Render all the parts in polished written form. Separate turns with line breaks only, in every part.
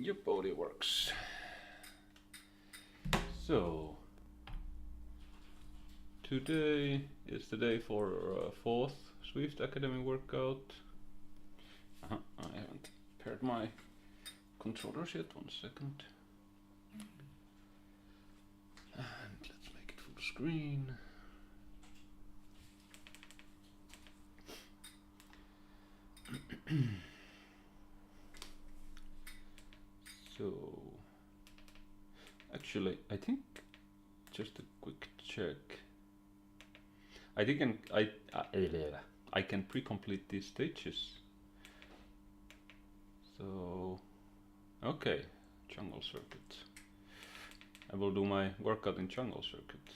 Your body works. So today is the day for fourth Zwift Academy workout. I haven't paired my controllers yet. 1 second. And let's make it full screen. So actually, I think just a quick check. I think I can pre-complete these stages. So okay, jungle circuit. I will do my workout in jungle circuit.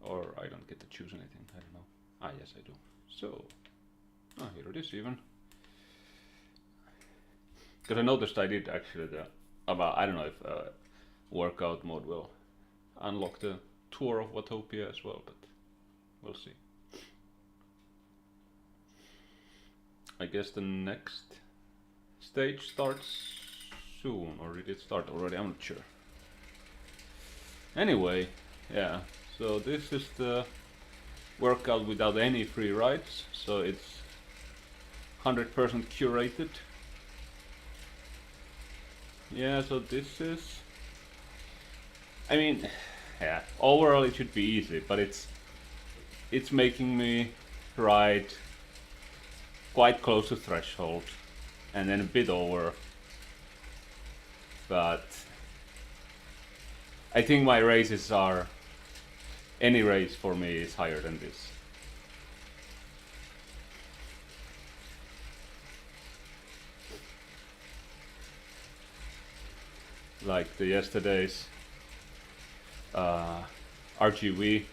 Or I don't get to choose anything, I don't know. Ah, yes I do. So, here it is even. Because I noticed I did actually the, I don't know if workout mode will unlock the tour of Watopia as well, but we'll see. I guess the next stage starts soon, or did it start already? I'm not sure. Anyway, yeah, so this is the workout without any free rides, so it's 100% curated. Yeah, so this is, I mean, yeah, overall it should be easy, but it's making me ride quite close to threshold and then a bit over, but I think my races are, any race for me is higher than this. Like the yesterday's RGV,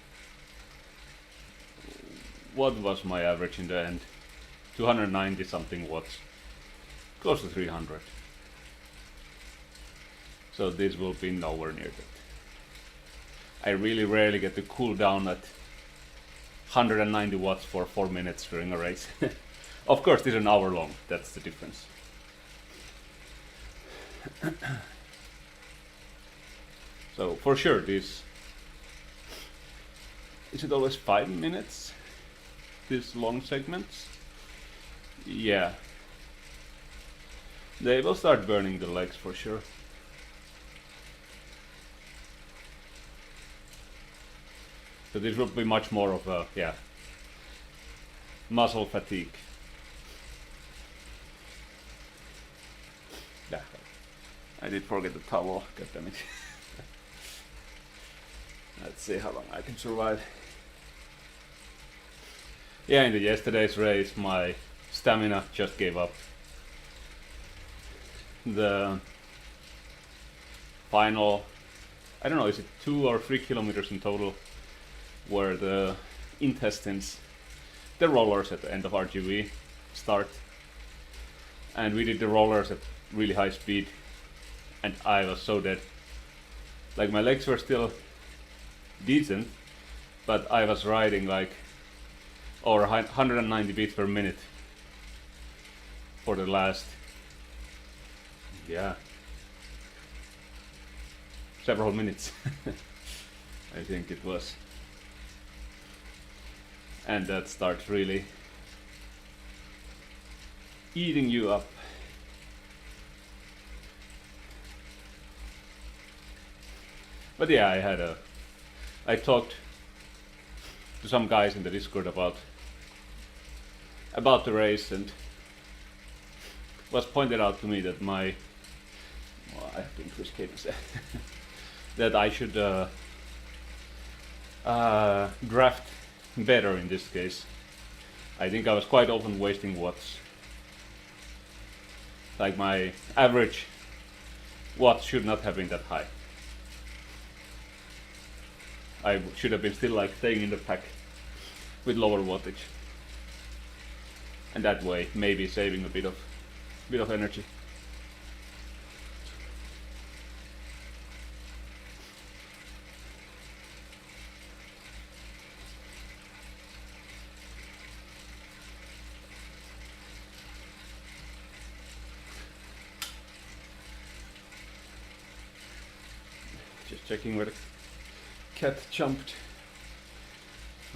what was my average in the end? 290 something watts, close to 300. So this will be nowhere near that. I really rarely get to cool down at 190 watts for 4 minutes during a race. Of course, this is an hour long, that's the difference. So for sure this, is it always 5 minutes? These long segments? Yeah. They will start burning the legs for sure. So this will be much more of a, yeah, muscle fatigue. Yeah. I did forget the towel, goddammit. Let's see how long I can survive. Yeah, in the yesterday's race my stamina just gave up. The final, I don't know, is it 2 or 3 kilometers in total, where the intestines, the rollers at the end of RGV start, and we did the rollers at really high speed and I was so dead. Like my legs were still decent, but I was riding like over 190 beats per minute for the last, yeah, several minutes. I think it was. And that starts really eating you up. But yeah, I talked to some guys in the Discord about the race, and was pointed out to me that I have to increase cadence, that I should draft better in this case. I think I was quite often wasting watts. Like my average watts should not have been that high. I should have been still like staying in the pack with lower wattage, and that way maybe saving a bit of energy. Just checking where the cat jumped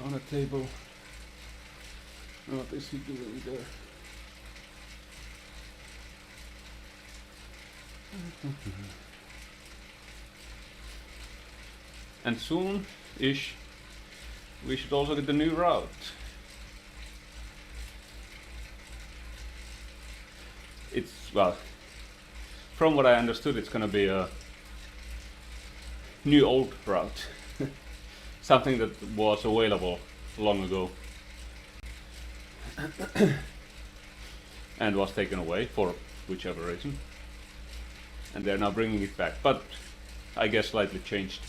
on a table. What is he doing there? And soon-ish, we should also get the new route. It's, well, from what I understood, it's gonna be a new old route. Something that was available long ago and was taken away for whichever reason. And they're now bringing it back, but I guess slightly changed.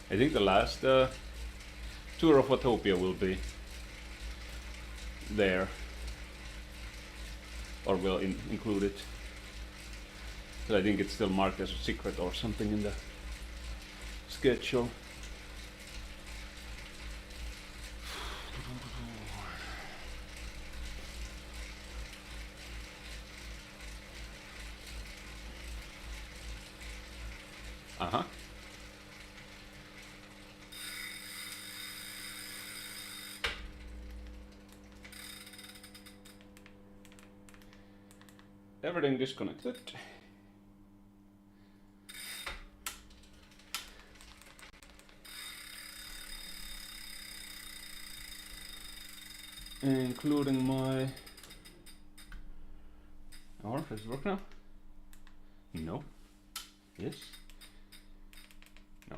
I think the last tour of Watopia will be there, or will include it. But I think it's still marked as a secret or something in the schedule. Uh-huh. Everything disconnected. Including my... Or does it work now? No. Yes. No.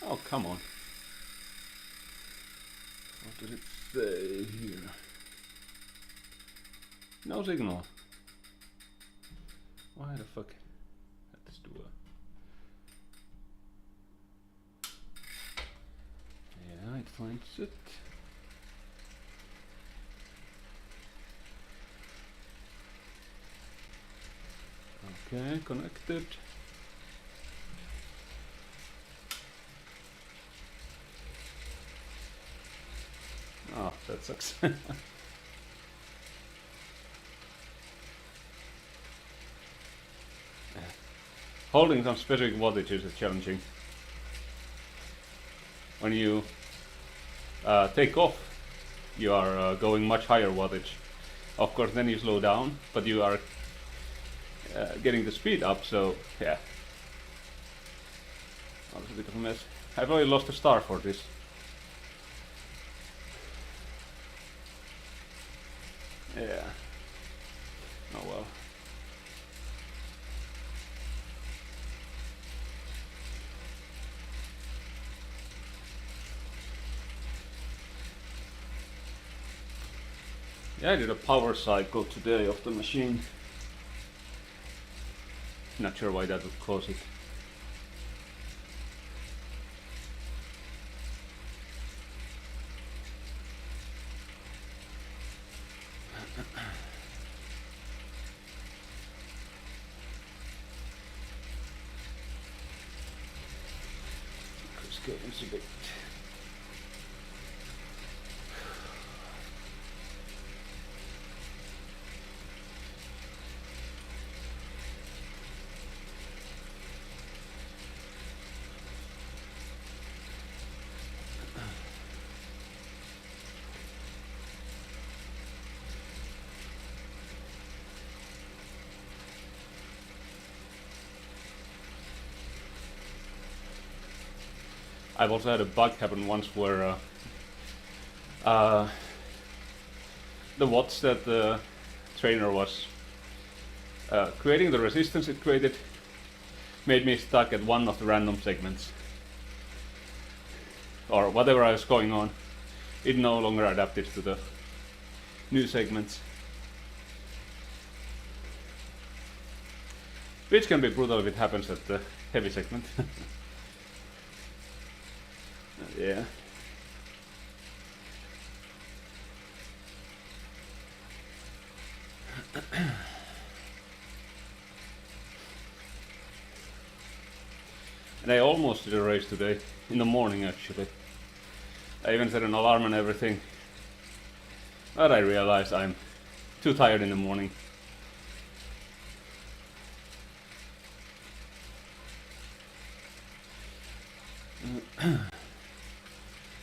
Oh, come on. What does it say here? No signal. Why the fuck? Let's do a... Yeah, it finds it. Okay, connected. Oh, that sucks. Holding some specific wattages is challenging. When you take off, you are going much higher wattage. Of course, then you slow down, but you are getting the speed up, so yeah. That was a bit of a mess. I've already lost a star for this. Yeah. Oh well. Yeah, I did a power cycle today of the machine. Not sure why that would cause it. Let's go into a bit. I've also had a bug happen once where the watts that the trainer was creating, the resistance it created, made me stuck at one of the random segments. Or whatever I was going on, it no longer adapted to the new segments. Which can be brutal if it happens at the heavy segment. Yeah. And I almost did a race today, in the morning actually. I even set an alarm and everything. But I realized I'm too tired in the morning.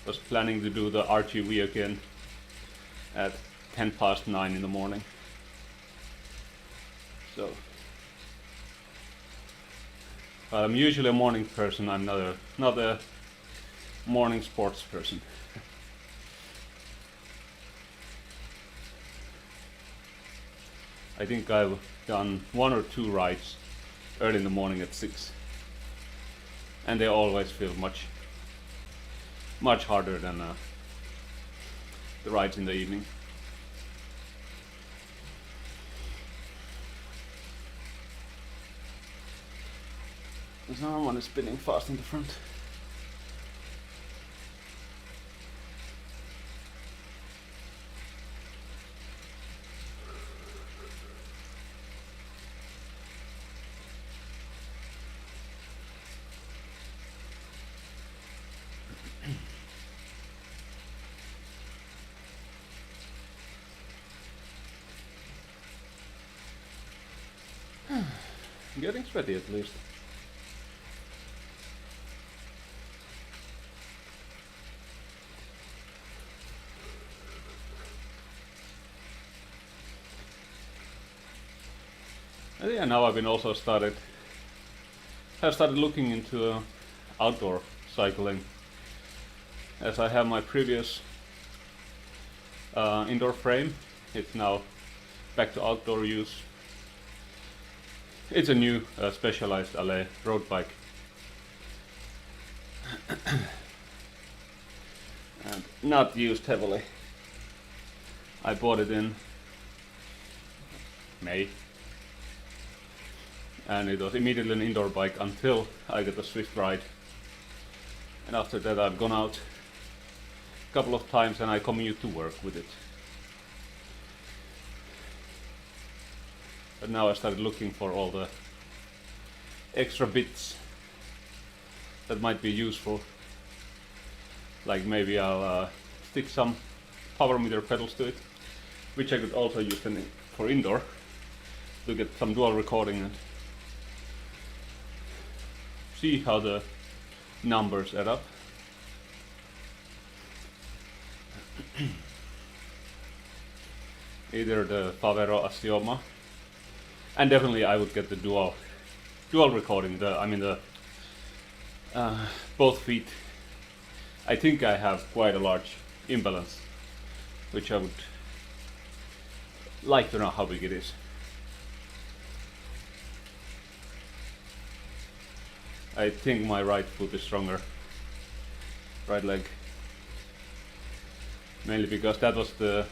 Was planning to do the RGV again at 9:10 in the morning. So, I'm usually a morning person. I'm not a morning sports person. I think I've done 1 or 2 rides early in the morning at 6, and they always feel much harder than the rides in the evening. Someone is spinning fast in the front. Getting sweaty at least. And yeah, now I've been also started looking into outdoor cycling, as I have my previous indoor frame. It's now back to outdoor use. It's a new specialized LA road bike, and not used heavily. I bought it in May, and it was immediately an indoor bike until I got a Zwift ride, and after that I've gone out a couple of times and I commute to work with it. But now I started looking for all the extra bits that might be useful, like maybe I'll stick some power meter pedals to it, which I could also use for indoor to get some dual recording and see how the numbers add up. Either the Favero Asioma, and definitely I would get the dual recording. The both feet. I think I have quite a large imbalance, which I would like to know how big it is. I think my right foot is stronger, right leg, mainly because that was the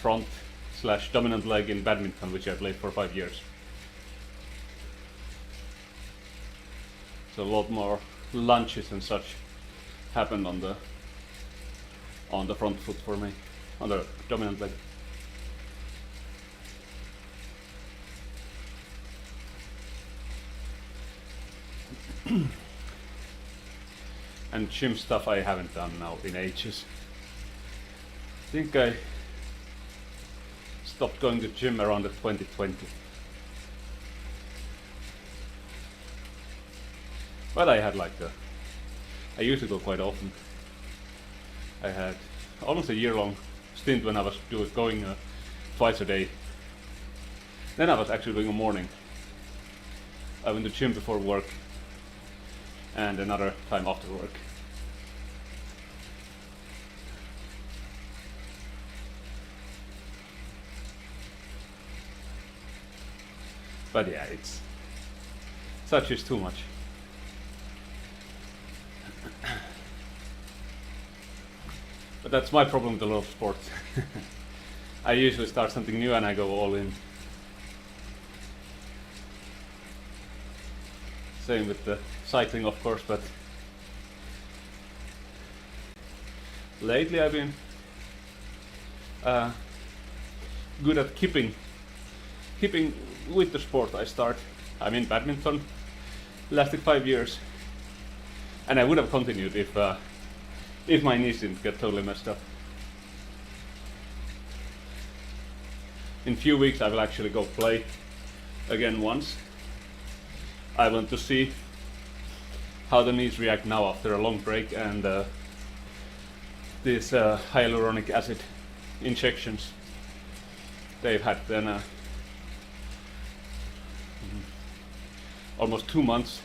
front / dominant leg in badminton, which I played for 5 years. So a lot more lunges and such happened on the front foot for me, on the dominant leg. And gym stuff I haven't done now in ages. I think I stopped going to gym around 2020. But I had I used to go quite often. I had almost a year-long stint when I was going twice a day. Then I was actually doing a morning. I went to gym before work and another time after work. But yeah, such is too much. But that's my problem with a lot of sports. I usually start something new and I go all in. Same with the cycling, of course, but lately I've been good at keeping with the sport I start. I mean, badminton lasted 5 years, and I would have continued if my knees didn't get totally messed up. in few weeks I will actually go play again once. I want to see how the knees react now after a long break and these hyaluronic acid injections they've had then almost 2 months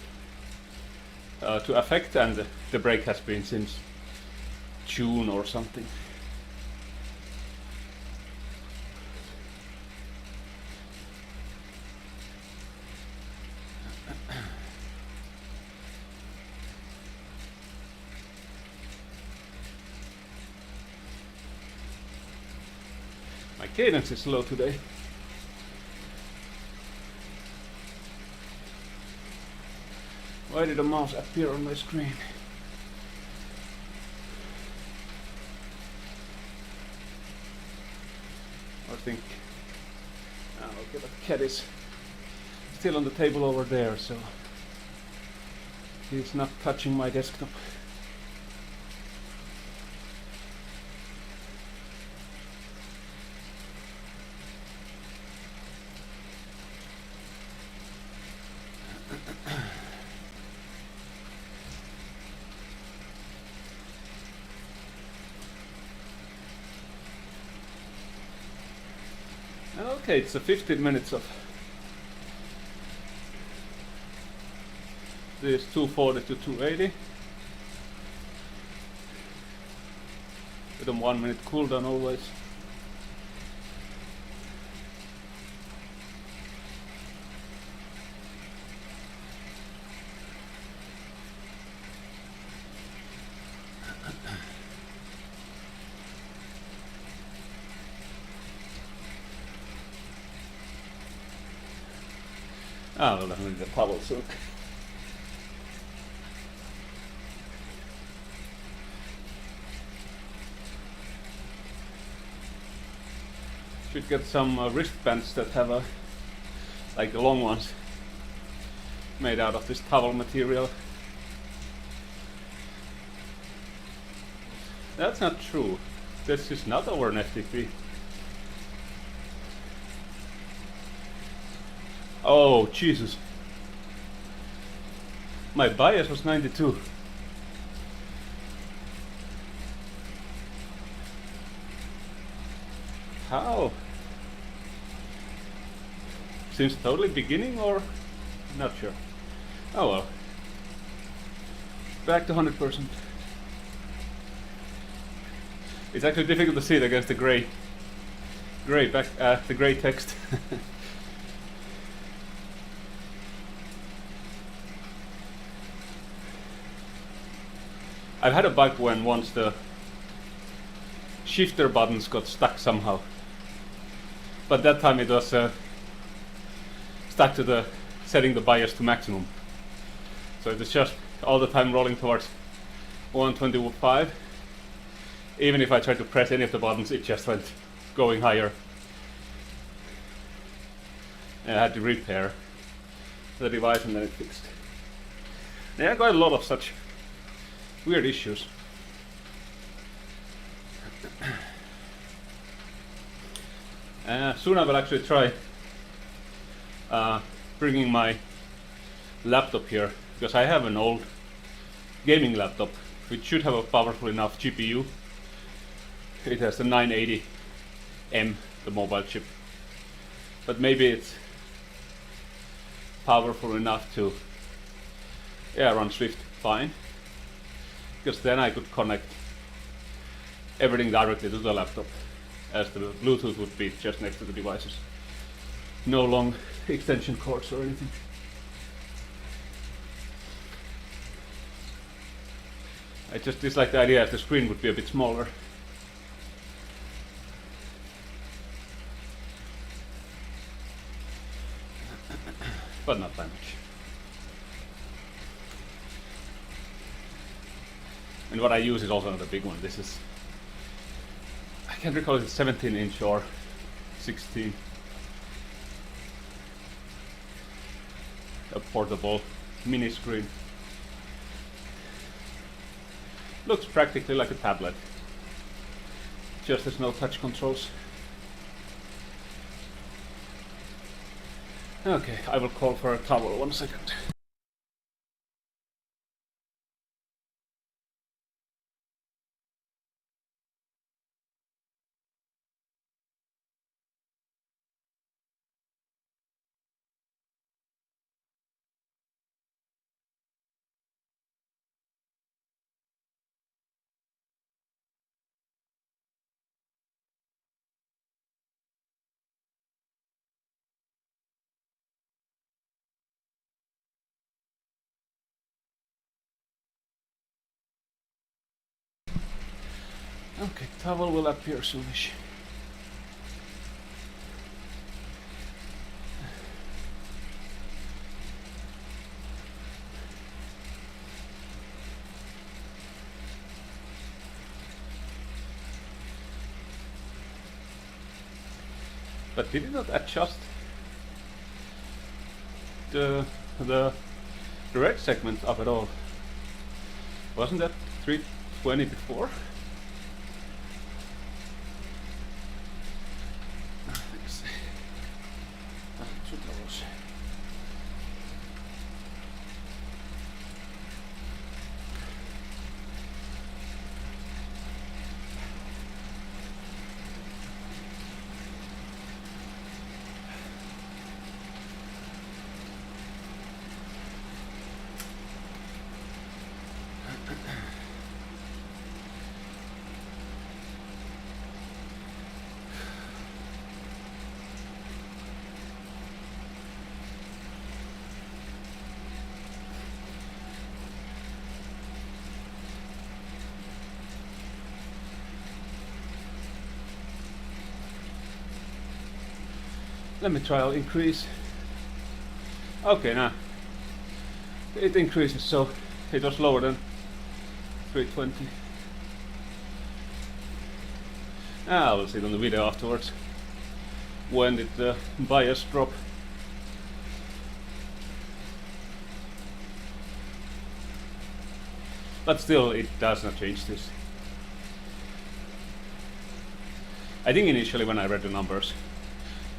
to affect, and the break has been since June or something. My cadence is slow today. Why did a mouse appear on my screen? I think, okay, the cat is still on the table over there, so he's not touching my desktop. Okay, it's 15 minutes of this 240 to 280 with a 1 minute cooldown always. Ah, well, I need the paddle soon. Should get some wristbands that have like the long ones made out of this towel material. That's not true. This is not over an FTP. Oh, Jesus. My bias was 92. How? Since totally beginning or? Not sure. Oh well. Back to 100%. It's actually difficult to see it against the gray the gray text. I've had a bug when once the shifter buttons got stuck somehow, but that time it was stuck to the setting the bias to maximum, so it was just all the time rolling towards 125. Even if I tried to press any of the buttons, it just went going higher, and I had to repair the device and then it fixed. Yeah, I got a lot of such weird issues. Soon I will actually try bringing my laptop here, because I have an old gaming laptop which should have a powerful enough GPU. It has the 980M, the mobile chip, but maybe it's powerful enough to run Zwift fine, because then I could connect everything directly to the laptop, as the Bluetooth would be just next to the devices. No long extension cords or anything. I just dislike the idea if the screen would be a bit smaller. But not that much. And what I use is also not a big one. This is, I can't recall if it's 17 inch or 16. A portable mini screen. Looks practically like a tablet, just there's no touch controls. Okay, I will call for a towel 1 second. Okay, towel will appear soonish. But did it not adjust the red segment up at all? Wasn't that 320 before? Let's see. Two towels. Let me try. I'll increase. Okay, now it increases, so it was lower than 320. I will see it on the video afterwards. When did the bias drop? But still, it does not change this. I think initially when I read the numbers,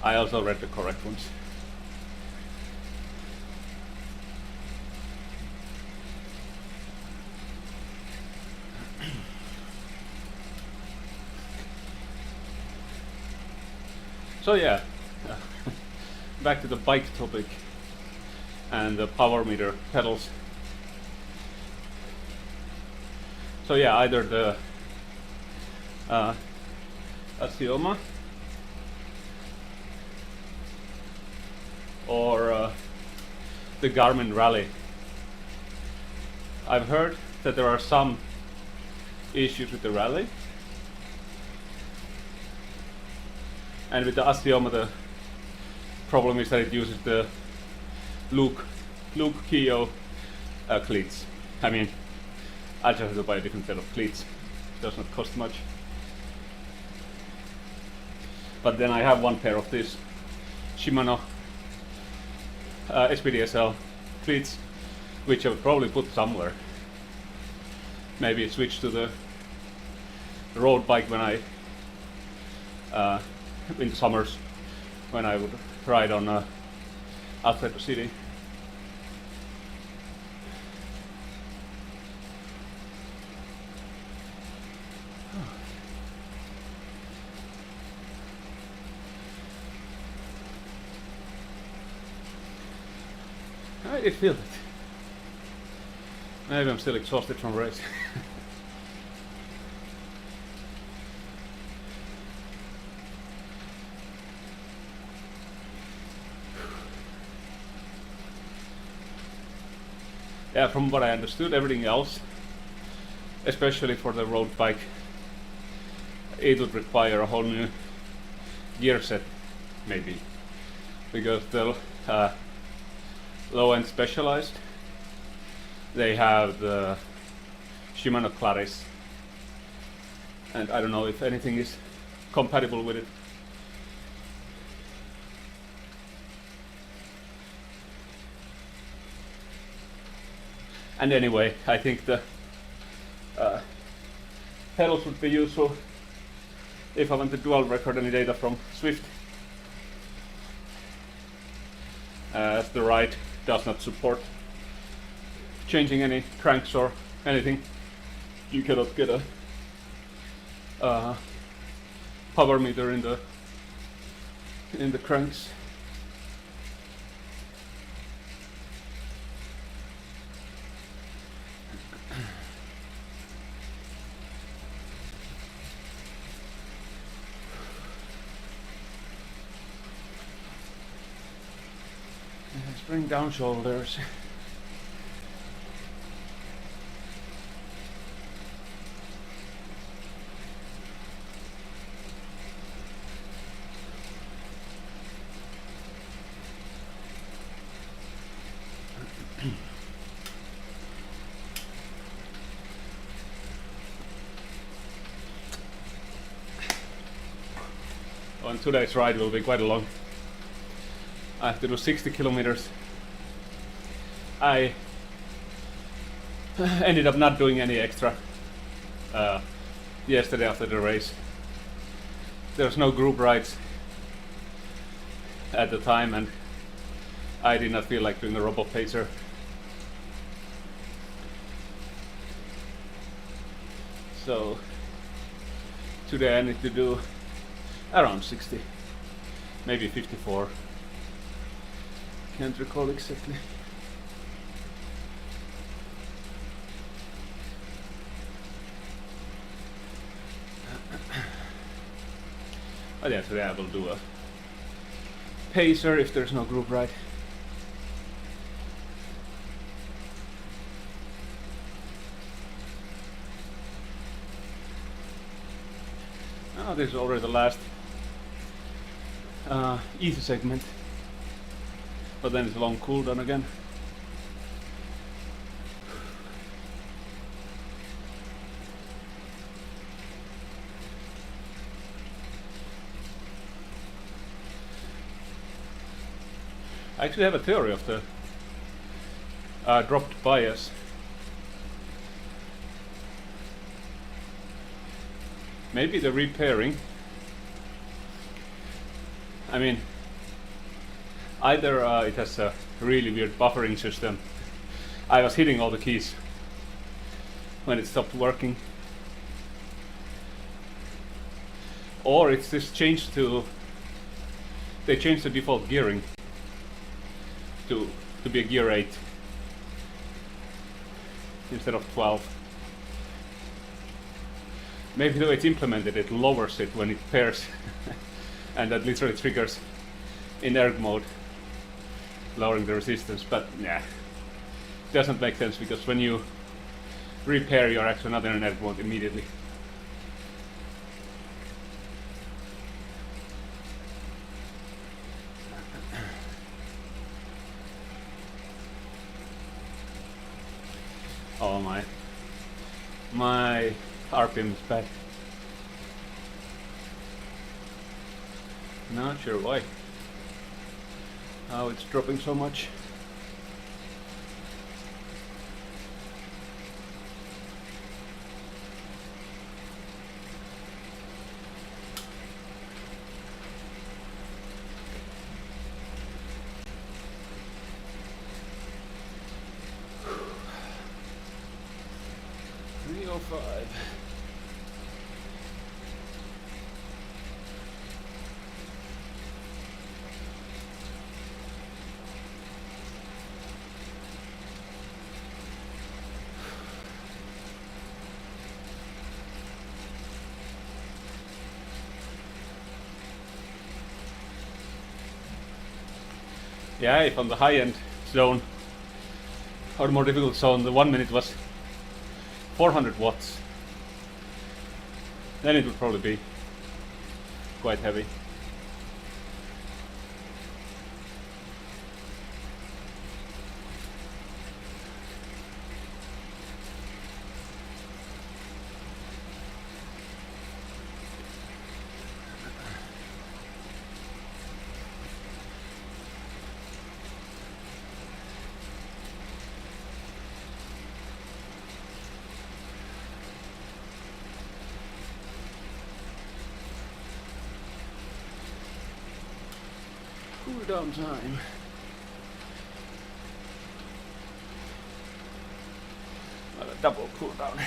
I also read the correct ones. So yeah, back to the bike topic and the power meter pedals. So yeah, either the Asioma or the Garmin Rally. I've heard that there are some issues with the Rally, and with the Asioma the problem is that it uses the Luke Keo cleats. I mean, I just have to buy a different set of cleats. It does not cost much. But then I have one pair of this Shimano SPDSL cleats, which I would probably put somewhere. Maybe switch to the road bike when I in the summers when I would ride on outside the city. I did feel it. Maybe I'm still exhausted from race. Yeah, from what I understood, everything else, especially for the road bike, it would require a whole new gear set, maybe, because the low-end Specialized, they have the Shimano Claris, and I don't know if anything is compatible with it. And anyway, I think the pedals would be useful if I want to dual record any data from Zwift. as the ride does not support changing any cranks or anything. You cannot get a power meter in the cranks. Let's bring down shoulders. On today's ride will be quite long. I have to do 60 kilometers. I ended up not doing any extra yesterday after the race. There's no group rides at the time, and I did not feel like doing a robo pacer. So today I need to do around 60, maybe 54. Can't recall exactly. But yeah, today I will do a pacer if there's no group ride. Oh, this is already the last easy segment. But then it's a long cooldown again. I actually have a theory of the dropped bias. Maybe the repairing. I mean, either it has a really weird buffering system. I was hitting all the keys when it stopped working. Or it's just changed to... They changed the default gearing to be a gear 8 instead of 12. Maybe the way it's implemented, it lowers it when it pairs and that literally triggers in erg mode, lowering the resistance. But yeah, doesn't make sense, because when you repair, you're actually not in erg mode immediately. Oh my RPM is bad. Not sure why. How it's dropping so much. .305. Yeah, if on the high-end zone or the more difficult zone, the 1 minute was 400 watts, then it would probably be quite heavy. Cool down time. double cooldown.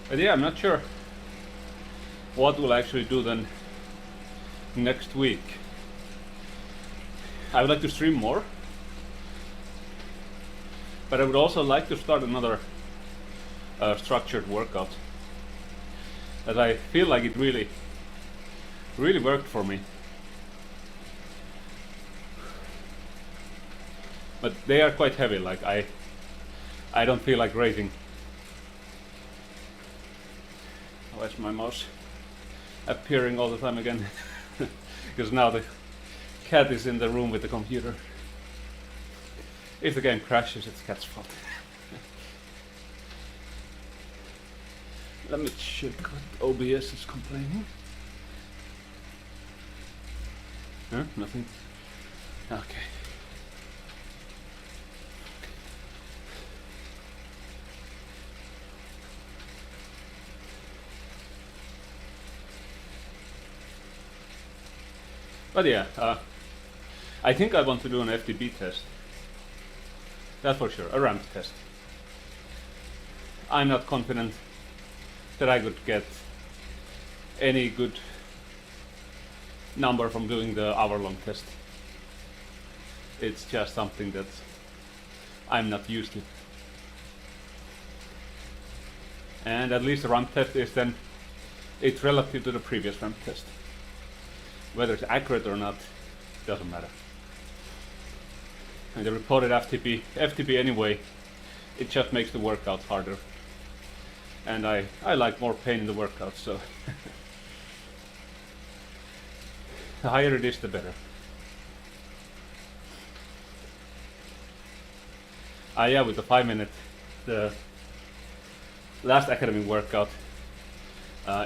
But yeah, I'm not sure what we'll actually do then next week. I would like to stream more, but I would also like to start another structured workout, as I feel like it really worked for me. But they are quite heavy, like I don't feel like raising. Where's my mouse appearing all the time again? Because now the cat is in the room with the computer. If the game crashes, it's cat's fault. Let me check what OBS is complaining. Huh? Nothing? Okay. But yeah, I think I want to do an FTP test. That's for sure, a ramp test. I'm not confident that I could get any good number from doing the hour-long test. It's just something that I'm not used to. And at least the ramp test is then, it's relative to the previous ramp test. Whether it's accurate or not, doesn't matter. And the reported FTP anyway, it just makes the workout harder. And I like more pain in the workout, so the higher it is, the better. Yeah, with the 5-minute, the last academy workout,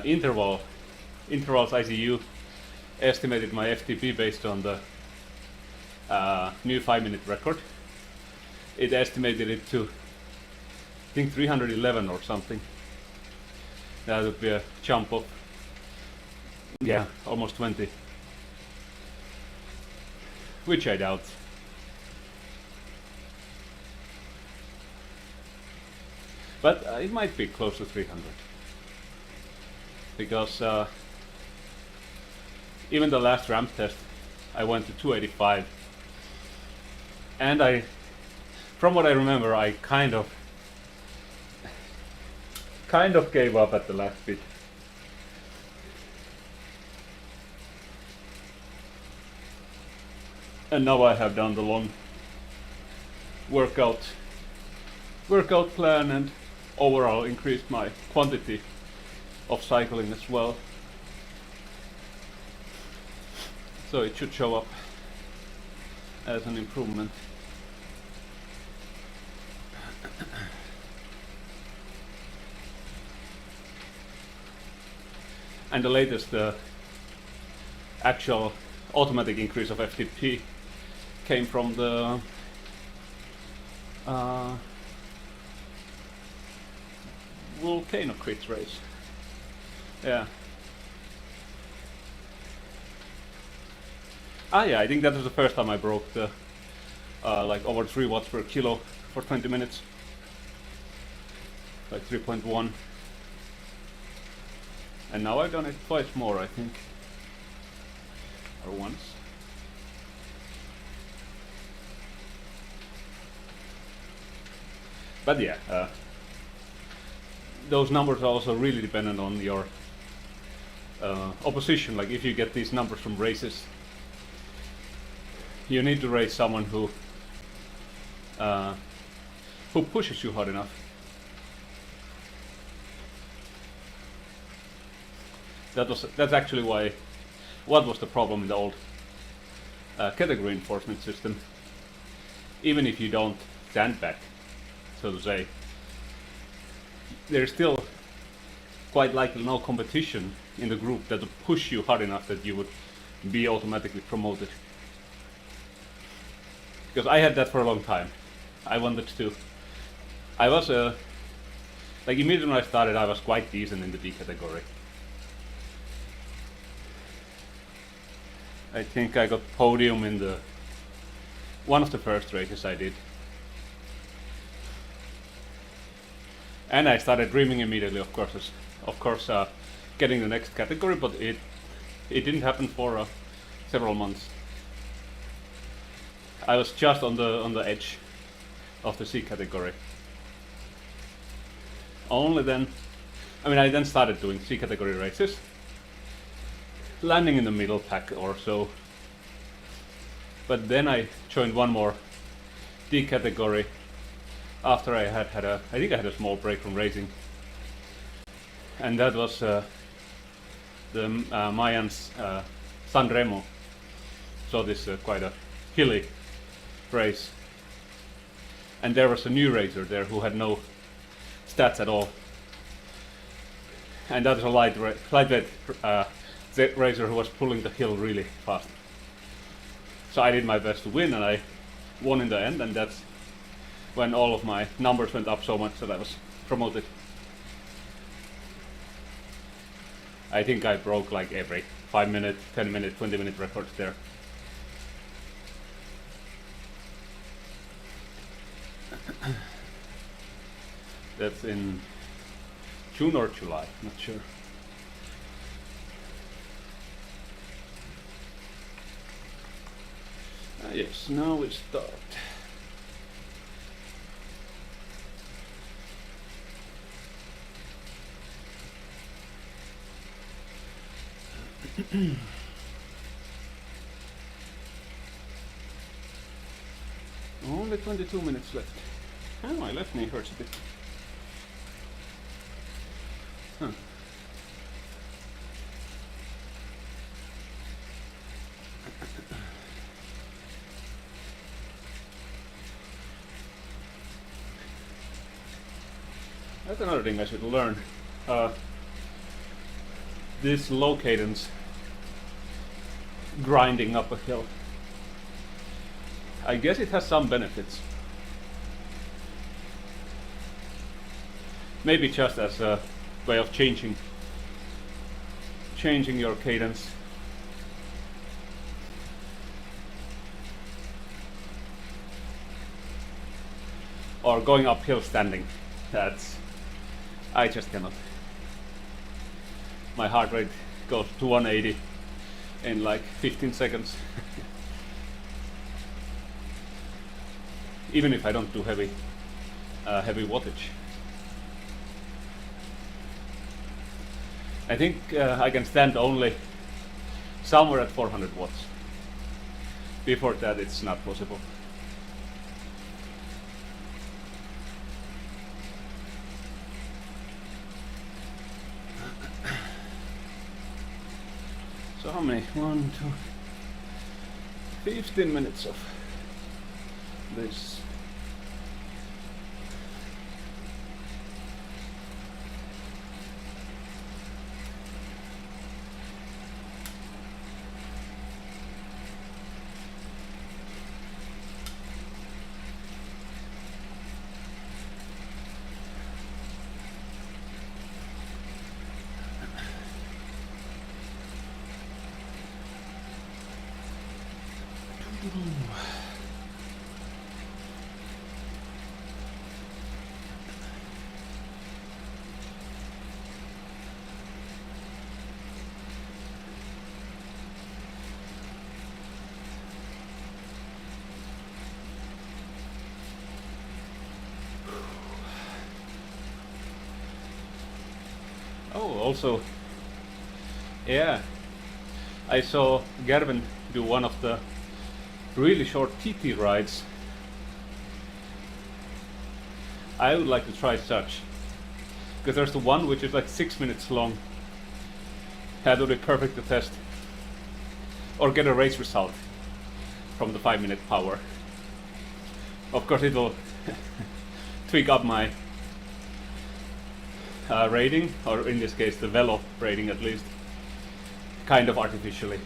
intervals ICU estimated my FTP based on the new 5-minute record. It estimated it to, I think, 311 or something. That would be a jump of, yeah, almost 20. Which I doubt. But it might be close to 300. Because even the last ramp test, I went to 285. And from what I remember, I kind of gave up at the last bit. And now I have done the long workout plan and overall increased my quantity of cycling as well. So it should show up as an improvement. And the latest actual automatic increase of FTP came from the volcano crit race. Yeah. Yeah, I think that was the first time I broke the like over 3 watts per kilo for 20 minutes. Like 3.1. And now I've done it twice more, I think. Or once. But yeah, those numbers are also really dependent on your opposition. Like if you get these numbers from races, you need to race someone who pushes you hard enough. That's actually what was the problem in the old category enforcement system. Even if you don't stand back, so to say, there's still quite likely no competition in the group that would push you hard enough that you would be automatically promoted. because I had that for a long time. I wanted to. I was like immediately when I started, I was quite decent in the D category. I think I got podium in the one of the first races I did. And I started dreaming immediately, of course, getting the next category, but it didn't happen for several months. I was just on the edge of the C category. Only then, I then started doing C category races, landing in the middle pack or so. But then I joined one more D category after I had a small break from racing, and that was the Mayans San Remo. So this quite a hilly race, and there was a new racer there who had no stats at all, and that was a lightweight racer who was pulling the hill really fast. So I did my best to win, and I won in the end, and that's when all of my numbers went up so much that I was promoted. I think I broke like every 5-minute, 10-minute, 20-minute records there. That's in June or July, not sure. Yes, now we start. Only 22 minutes left. Oh, my left knee hurts a bit. Huh. That's another thing I should learn. This low cadence grinding up a hill. I guess it has some benefits. Maybe just as a way of changing your cadence. Or going uphill standing. I just cannot. My heart rate goes to 180 in like 15 seconds. Even if I don't do heavy wattage. I think I can stand only somewhere at 400 watts. Before that it's not possible. So how many? 1, 2, 15 minutes of this. Oh, also, yeah, I saw Gerben do one of the really short TT rides. I would like to try such, because there's the one which is like 6 minutes long. That would be perfect to test, or get a race result from the 5-minute power. Of course, it will tweak up my rating, or in this case the velo rating at least, kind of artificially,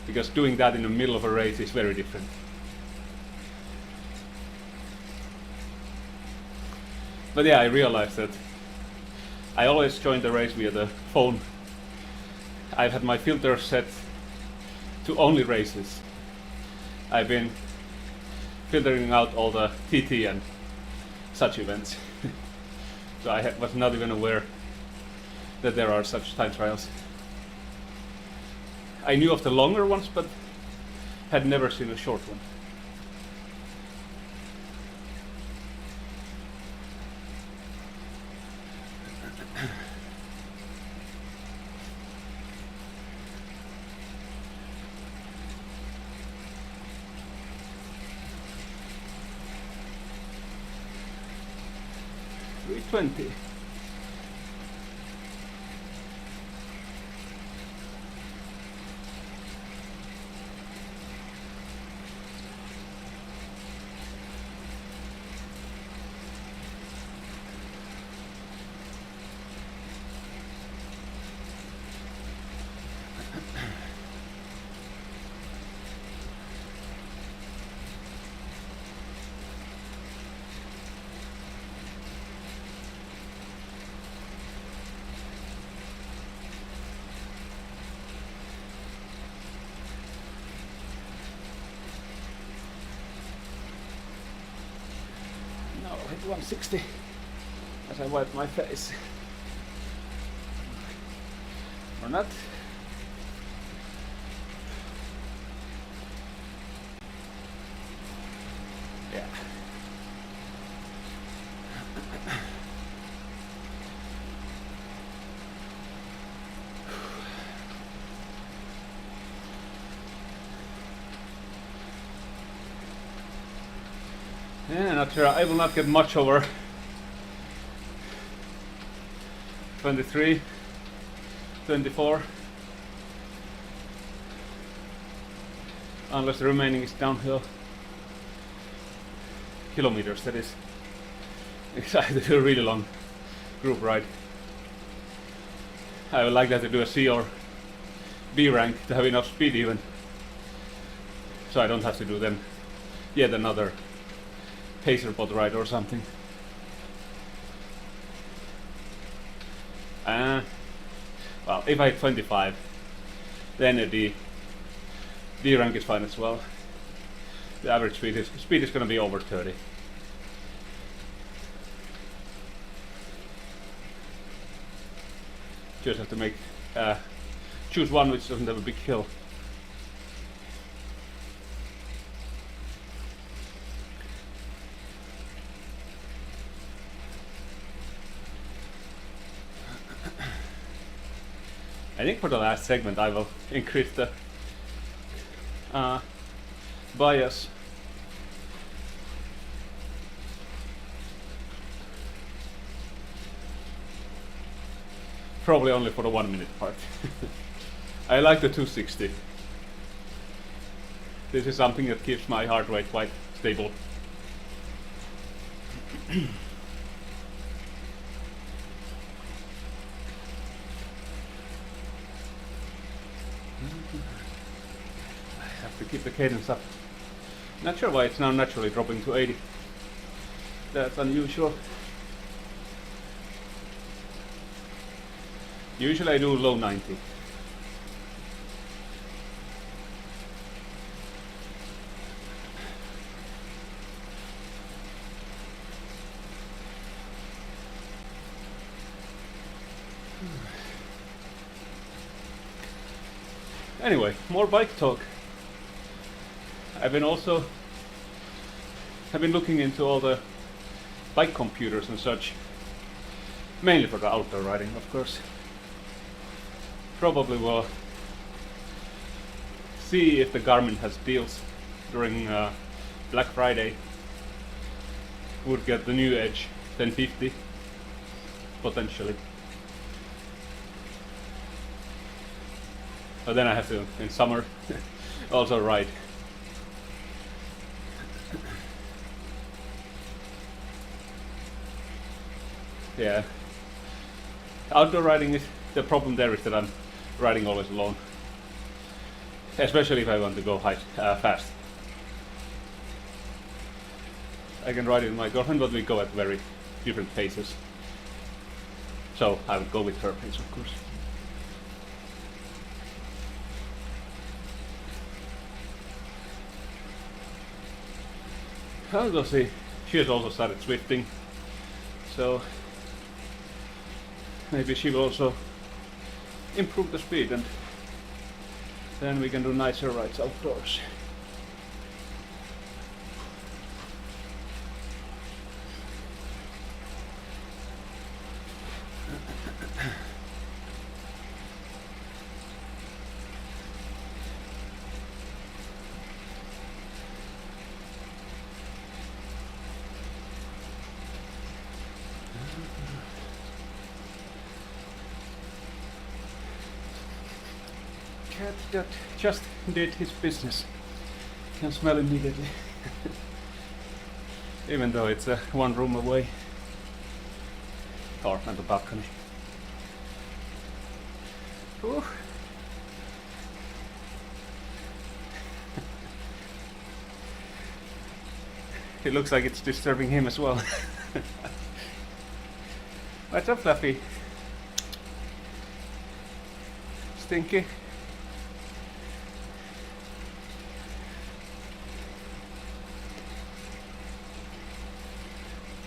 because doing that in the middle of a race is very different. But yeah, I realized that I always join the race via the phone. I've had my filter set to only races. I've been filtering out all the TT and such events. So I was not even aware that there are such time trials. I knew of the longer ones, but had never seen a short one. $320. Now I'll hit 160 as I wipe my face. Or not. Yeah. Yeah, not sure. I will not get much over 23, 24, unless the remaining is downhill kilometers, that is. Excited to do a really long group ride. I would like that to do a C or B rank to have enough speed even, so I don't have to do then yet another pacer bot ride or something. Well, if I hit 25, then a D rank is fine as well. The average speed is going to be over 30. Just have to make choose one which doesn't have a big hill. I think for the last segment I will increase the bias. Probably only for the 1 minute part. I like the 260. This is something that keeps my heart rate quite stable. I have to keep the cadence up. Not sure why it's now naturally dropping to 80. That's unusual. Usually I do low 90. Anyway, more bike talk. I've been looking into all the bike computers and such, mainly for the outdoor riding, of course. Probably will see if the Garmin has deals during Black Friday. Would get the new Edge 1050 potentially. But then I have to, in summer, also ride. Yeah. Outdoor riding is, the problem there is that I'm riding always alone. Especially if I want to go fast. I can ride with my girlfriend, but we go at very different paces. So I would go with her pace, of course. I'll go see. She has also started Zwifting, so maybe she will also improve the speed, and then we can do nicer rides outdoors. Cat that just did his business. Can smell immediately. Even though it's one room away. Or on the balcony. Ooh. It looks like it's disturbing him as well. What's up, Fluffy? Stinky?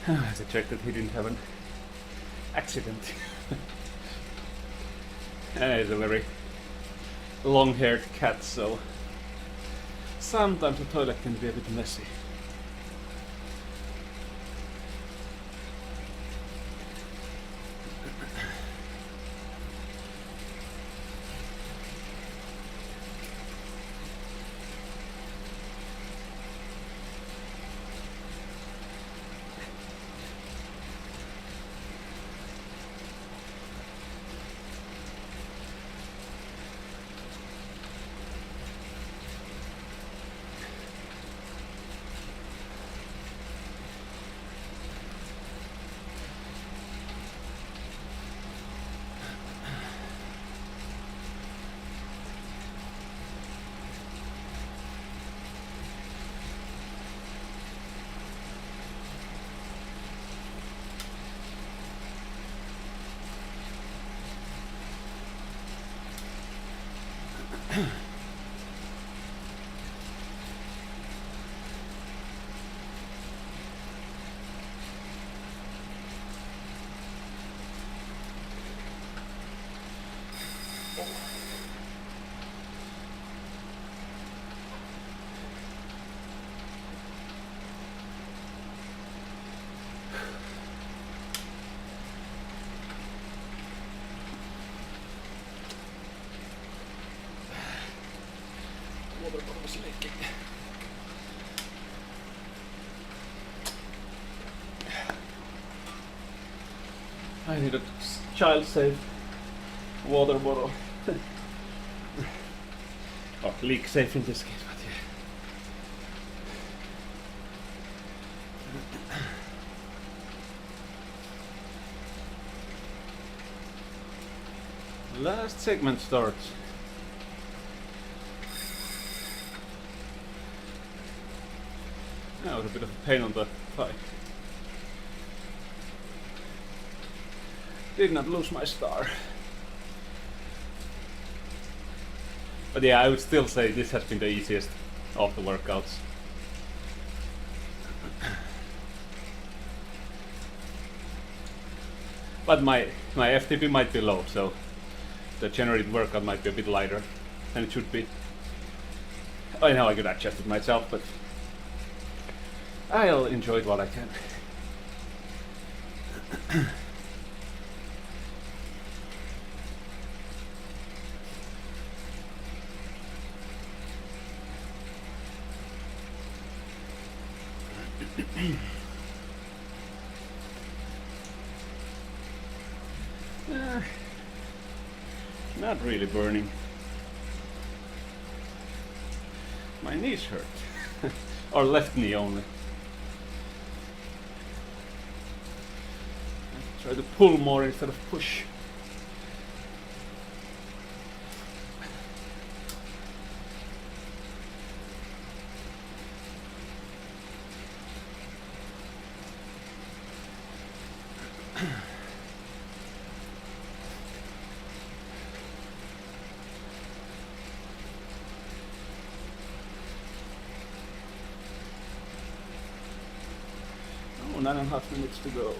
I have to check that he didn't have an accident. And he's a very long-haired cat, so sometimes the toilet can be a bit messy. I need a child-safe water bottle. Or leak-safe in this case, but yeah. Last segment starts. That was a bit of a pain on the thigh. Did not lose my star. But yeah, I would still say this has been the easiest of the workouts. But my FTP might be low, so the generated workout might be a bit lighter than it should be. I know I could adjust it myself, but I'll enjoy it while I can. Not really burning. My knees hurt. Or left knee only. I try to pull more instead of push. 9.5 minutes to go.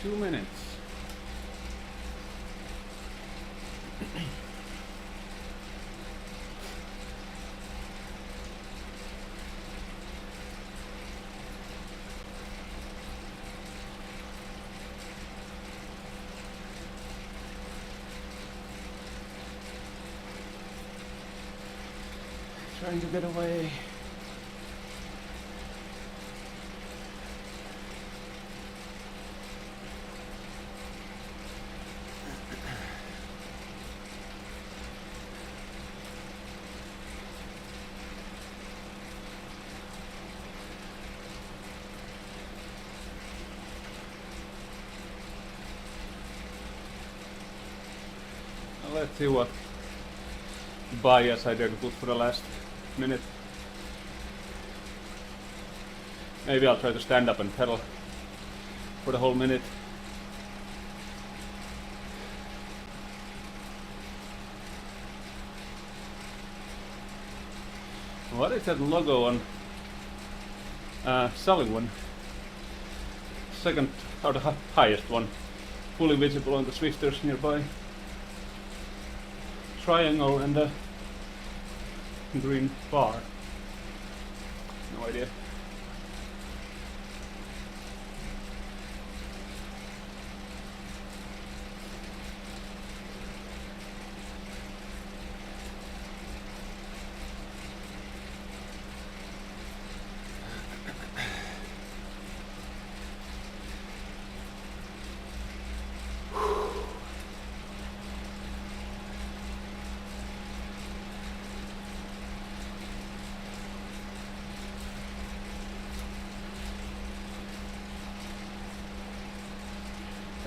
Two minutes. Trying to get away. Let's see what bias I dare to put for the last minute. Maybe I'll try to stand up and pedal for the whole minute. What is that logo on selling one? Second or the highest one, fully visible on the Zwifters nearby. Triangle and a green bar. No idea.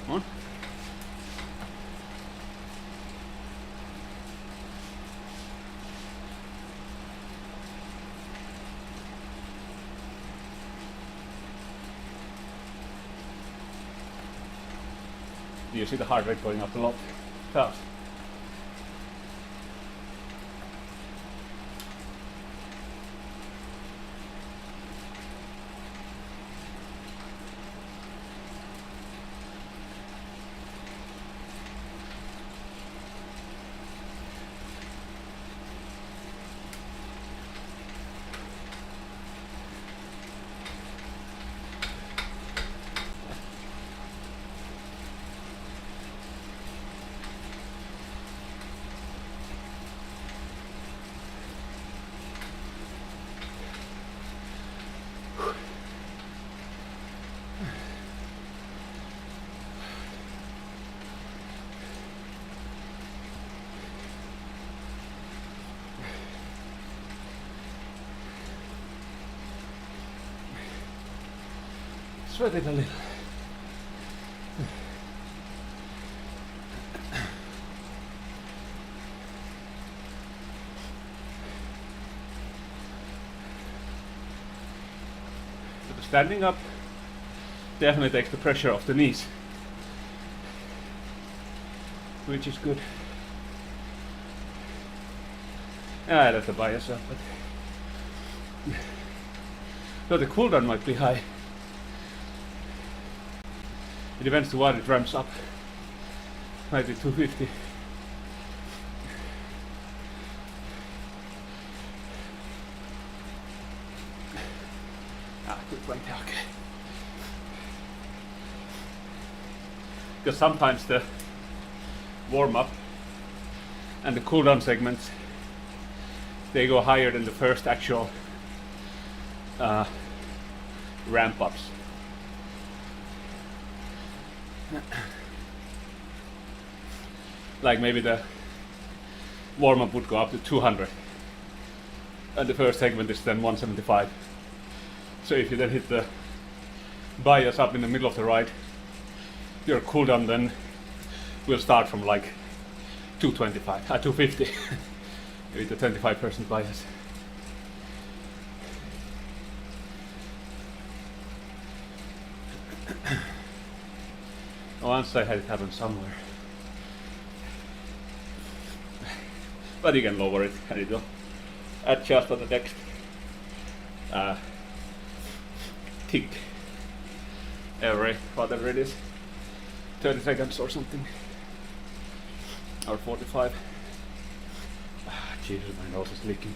Come on. You see the heart rate going up a lot fast. Sweat it a little. So the standing up definitely takes the pressure off the knees, which is good. I have to buy yourself, but so the cooldown might be high. It depends to what it ramps up. Might be 250. Good 20, okay. Because sometimes the warm up and the cooldown segments, they go higher than the first actual ramp ups. Like maybe the warm-up would go up to 200. And the first segment is then 175. So if you then hit the bias up in the middle of the ride, your cooldown then will start from like 250 with the 25% bias. Once I had it happen somewhere. But you can lower it and it will adjust on the next tick every, whatever it is, 30 seconds or something. Or 45. Jesus, my nose is leaking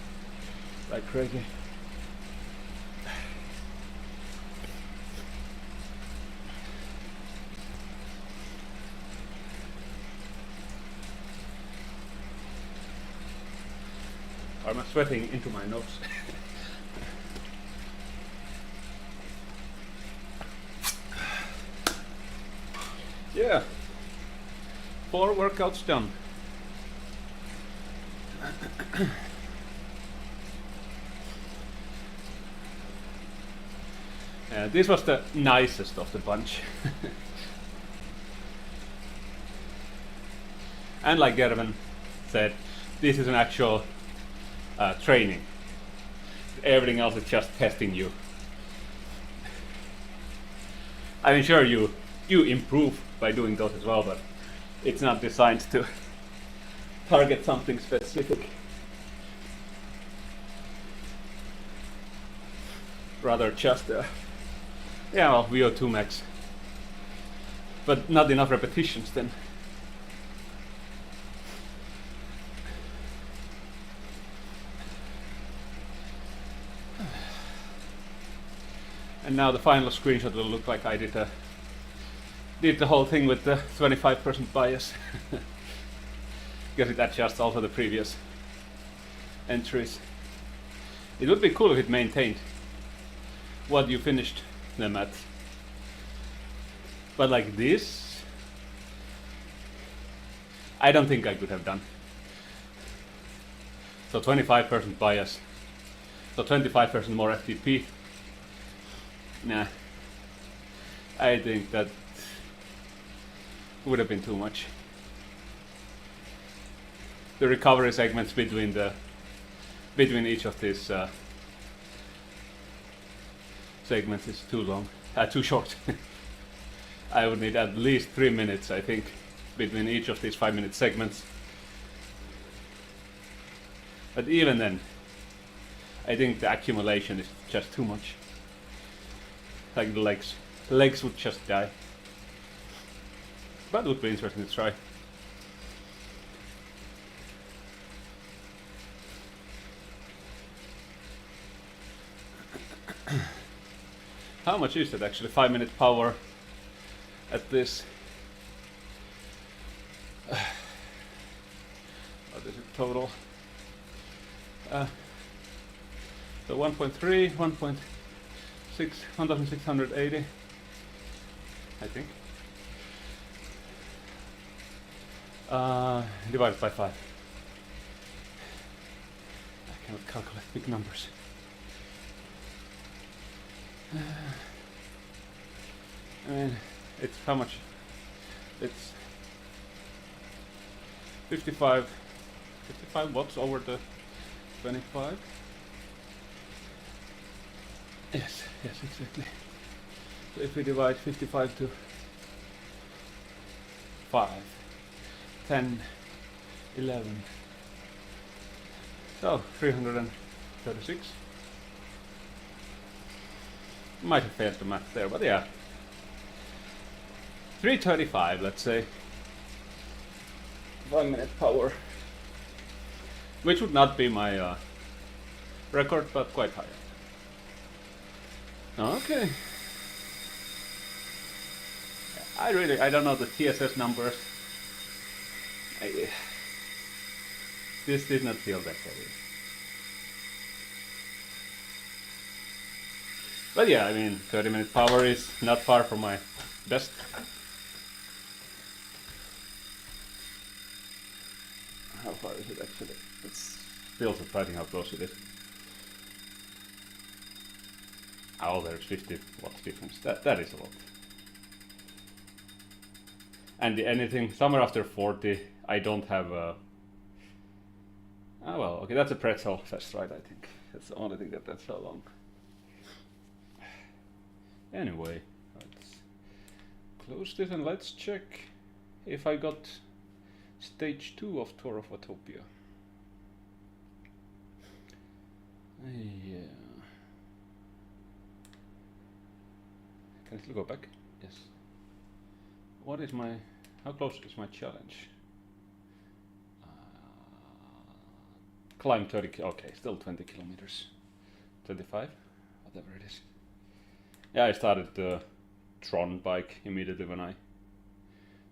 like crazy. I'm sweating into my nose. Yeah, 4 workouts done. This was the nicest of the bunch. And like Gerben said, this is an actual training. Everything else is just testing you. I mean, sure, you improve by doing those as well, but it's not designed to target something specific. Rather just yeah, well, VO2 max, but not enough repetitions then. And now the final screenshot will look like I did the whole thing with the 25% bias. Because it adjusts also the previous entries. It would be cool if it maintained what you finished them at. But like this, I don't think I could have done. So 25% bias, so 25% more FTP. Nah, I think that would have been too much. The recovery segments between each of these segments is too long, too short. I would need at least 3 minutes, I think, between each of these 5-minute segments. But even then, I think the accumulation is just too much. Like the legs would just die. But it would be interesting to try. How much is it actually? 5-minute power at this. What is it total? So 1.3, 1.6, 1680, I think. Divided by 5. I cannot calculate big numbers. I mean, it's how much? It's 55 watts over the 25. Yes, exactly. So if we divide 55 to 5, 10, 11, so 336. Might have failed the math there, but yeah. 335, let's say. 1-minute power. Which would not be my record, but quite high. Okay. I don't know the TSS numbers. This did not feel that heavy. But yeah, I mean, 30-minute power is not far from my best. how far is it actually? It's still surprising how close it is. Oh, there's 50 watts difference. That is a lot. And anything somewhere after 40, I don't have a. Oh well, okay, that's a pretzel fest ride. I think that's the only thing that's so long. Anyway, let's close this and let's check if I got stage 2 of Tour of Watopia. Yeah. Can I still go back? Yes. What is my... How close is my challenge? Climb 30... Okay, still 20 kilometers. 25? Whatever it is. Yeah, I started the Tron bike immediately when I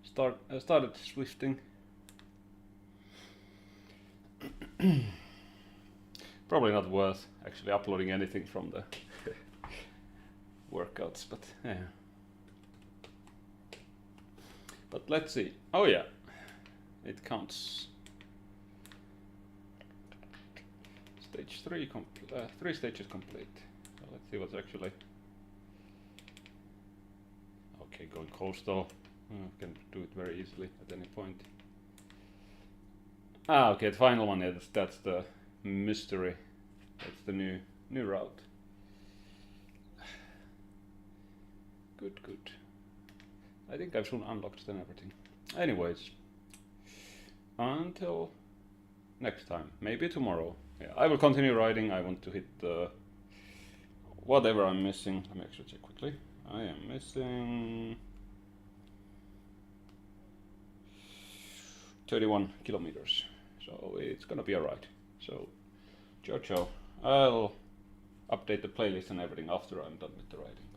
started Zwifting. Probably not worth actually uploading anything from the workouts, but yeah. But let's see. Oh yeah, it counts. Stage 3 3 stages complete. So let's see what's actually. Okay, going coastal. Can do it very easily at any point. Ah, okay, the final one. Yeah, that's the mystery. That's the new route. Good. I think I've soon unlocked then everything. Anyways, until next time, maybe tomorrow. Yeah, I will continue riding. I want to hit the whatever I'm missing. Let me actually check quickly. I am missing 31 kilometers, so it's gonna be alright. So, ciao. I'll update the playlist and everything after I'm done with the riding.